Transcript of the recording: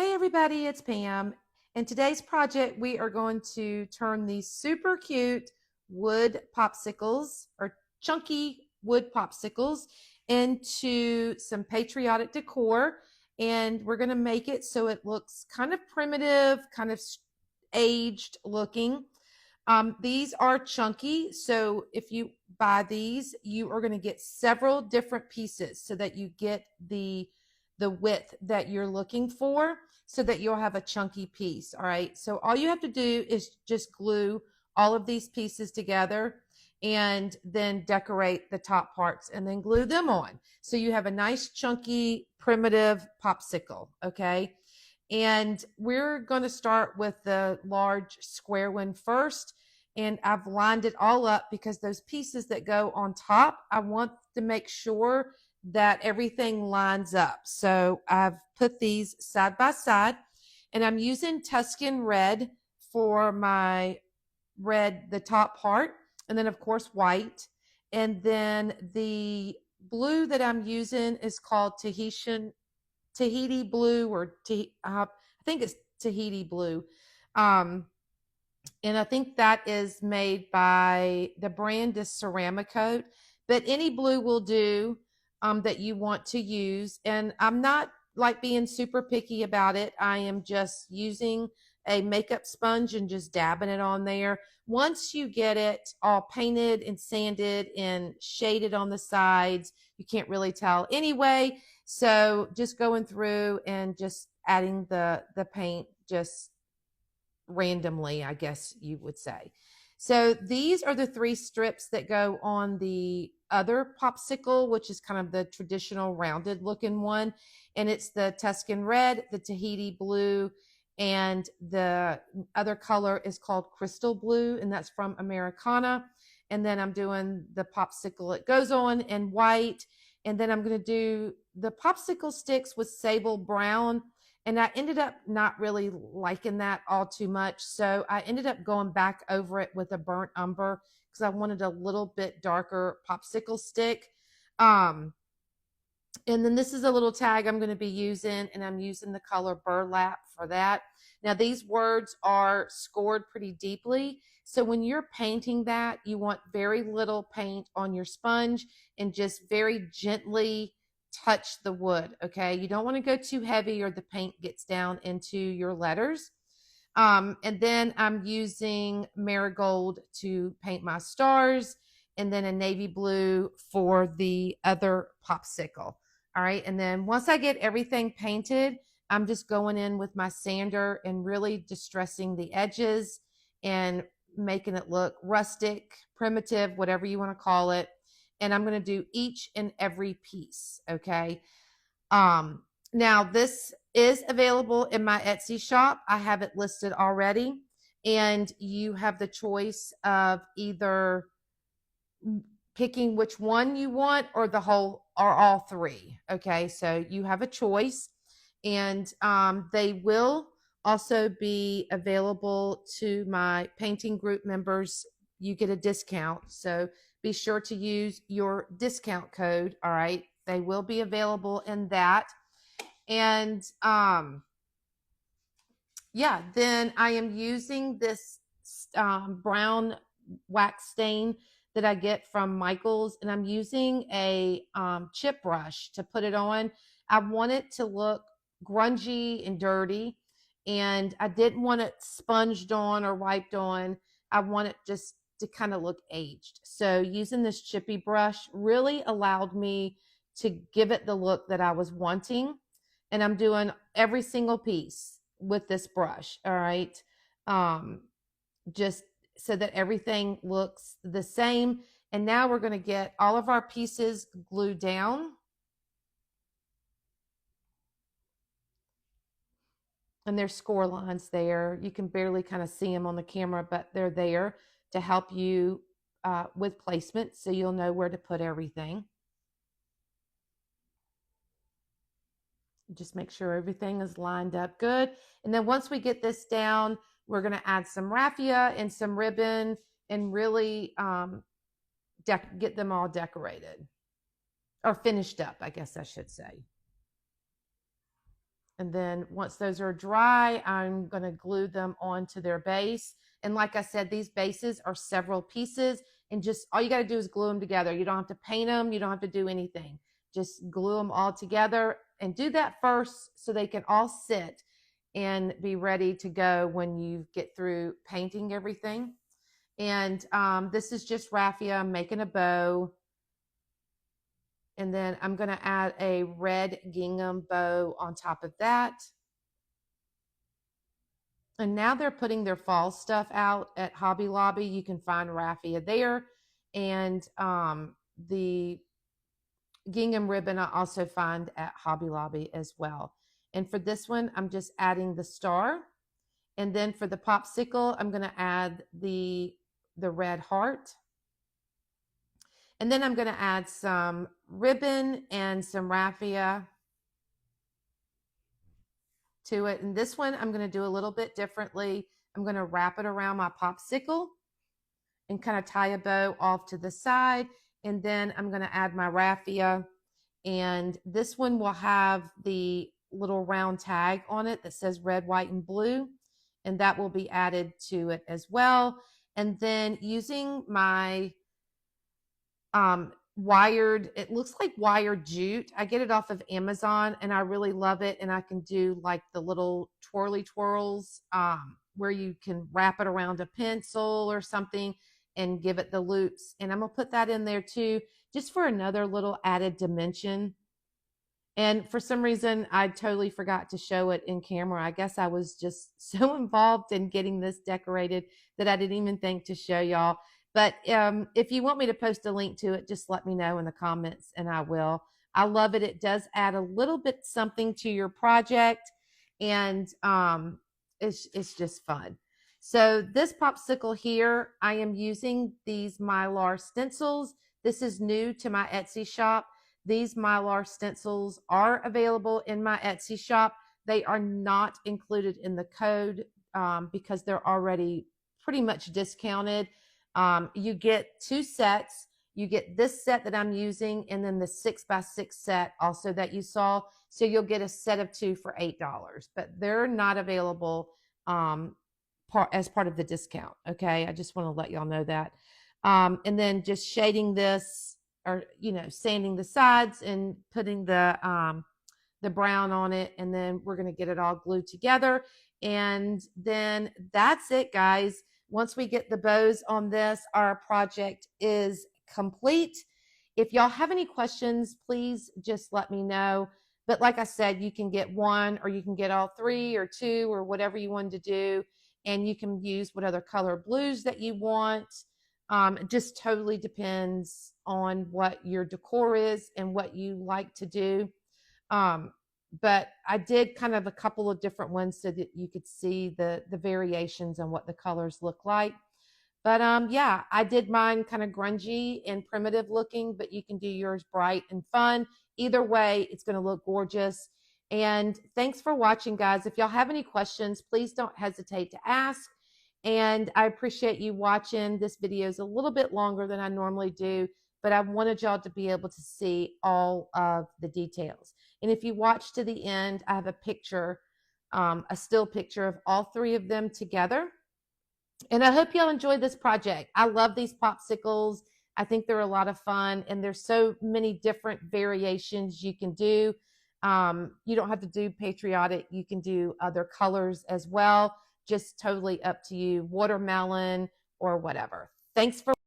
Hey everybody, it's Pam. In today's project, we are going to turn these super cute wood popsicles or chunky wood popsicles into some patriotic decor. And we're going to make it so it looks kind of primitive, kind of aged looking. These are chunky, so if you buy these, you are going to get several different pieces so that you get the width that you're looking for so that you'll have a chunky piece. All right. So all you have to do is just glue all of these pieces together and then decorate the top parts and then glue them on. So you have a nice chunky primitive popsicle. Okay. And we're going to start with the large square one first. And I've lined it all up because those pieces that go on top, I want to make sure that everything lines up. So I've put these side by side, and I'm using Tuscan red for my red, the top part, and then of course white. And then the blue that I'm using is called Tahiti blue, or I think it's Tahiti blue. Um, and I think that is made by the brand is Ceramicoat, but any blue will do that you want to use. And I'm not like being super picky about it. I am just using a makeup sponge and just dabbing it on there. Once you get it all painted and sanded and shaded on the sides, you can't really tell anyway. So just going through and just adding the paint just randomly, I guess you would say. So these are the three strips that go on the other popsicle, which is kind of the traditional rounded looking one. And it's the Tuscan red, the Tahiti blue, and the other color is called crystal blue, and that's from Americana. And then I'm doing the popsicle it goes on in white. And then I'm going to do the popsicle sticks with sable brown, and I ended up not really liking that all too much. So I ended up going back over it with a burnt umber because I wanted a little bit darker popsicle stick. Um, and then this is a little tag I'm going to be using, and I'm using the color burlap for that. Now, these words are scored pretty deeply. So when you're painting that, you want very little paint on your sponge and just very gently touch the wood. Okay. You don't want to go too heavy or the paint gets down into your letters. And then I'm using marigold to paint my stars, and then a navy blue for the other popsicle. All right. And then once I get everything painted, I'm just going in with my sander and really distressing the edges and making it look rustic, primitive, whatever you want to call it. And I'm going to do each and every piece. Okay. Now this is available in my Etsy shop. I have it listed already, and you have the choice of either picking which one you want or the whole or all three. Okay, so you have a choice, and they will also be available to my painting group members. You get a discount, so be sure to use your discount code. All right, they will be available in that. And yeah, then I am using this brown wax stain that I get from Michael's, and I'm using a chip brush to put it on. I want it to look grungy and dirty, and I didn't want it sponged on or wiped on. I want it just to kind of look aged. So using this chippy brush really allowed me to give it the look that I was wanting. And I'm doing every single piece with this brush. All right. Just so that everything looks the same. And now we're going to get all of our pieces glued down. And there's score lines there. You can barely kind of see them on the camera, but they're there to help you with placement, so you'll know where to put everything. Just make sure everything is lined up good. And then once we get this down, we're going to add some raffia and some ribbon and really get them all decorated or finished up, I guess I should say. And then once those are dry, I'm going to glue them onto their base. And like I said, these bases are several pieces, and just all you got to do is glue them together. You don't have to paint them. You don't have to do anything. Just glue them all together and do that first so they can all sit and be ready to go when you get through painting everything. And this is just raffia. I'm making a bow. And then I'm going to add a red gingham bow on top of that. And now they're putting their fall stuff out at Hobby Lobby. You can find raffia there. And the gingham ribbon I also find at Hobby Lobby as well. And for this one, I'm just adding the star. And then for the popsicle, I'm going to add the red heart. And then I'm going to add some ribbon and some raffia to it. And this one, I'm going to do a little bit differently. I'm going to wrap it around my popsicle and kind of tie a bow off to the side. And then I'm going to add my raffia. And this one will have the little round tag on it that says red, white, and blue. And that will be added to it as well. And then using my wired, it looks like wired jute. I get it off of Amazon and I really love it. And I can do like the little twirly twirls where you can wrap it around a pencil or something and give it the loops. And I'm going to put that in there too, just for another little added dimension. And for some reason, I totally forgot to show it in camera. I guess I was just so involved in getting this decorated that I didn't even think to show y'all. But if you want me to post a link to it, just let me know in the comments and I will. I love it. It does add a little bit something to your project, and it's just fun. So this popsicle here, I am using these Mylar stencils. This is new to my Etsy shop. These Mylar stencils are available in my Etsy shop. They are not included in the code because they're already pretty much discounted. You get 2 sets. You get this set that I'm using and then the 6x6 set also that you saw. So you'll get a set of 2 for $8, but they're not available as part of the discount. Okay. I just want to let y'all know that. And then just shading this, or, sanding the sides and putting the brown on it. And then we're going to get it all glued together. And then that's it, guys. Once we get the bows on this, our project is complete. If y'all have any questions, please just let me know. But like I said, you can get 1 or you can get all 3 or 2 or whatever you want to do. And you can use what other color blues that you want. It just totally depends on what your decor is and what you like to do. But I did kind of a couple of different ones so that you could see the variations on what the colors look like. But yeah, I did mine kind of grungy and primitive looking, but you can do yours bright and fun. Either way, it's going to look gorgeous. And thanks for watching, guys. If y'all have any questions, please don't hesitate to ask. And I appreciate you watching. This video is a little bit longer than I normally do, but I wanted y'all to be able to see all of the details. And if you watch to the end, I have a picture, a still picture of all 3 of them together. And I hope y'all enjoy this project. I love these popsicles. I think they're a lot of fun, and there's so many different variations you can do. You don't have to do patriotic. You can do other colors as well. Just totally up to you, watermelon or whatever. Thanks for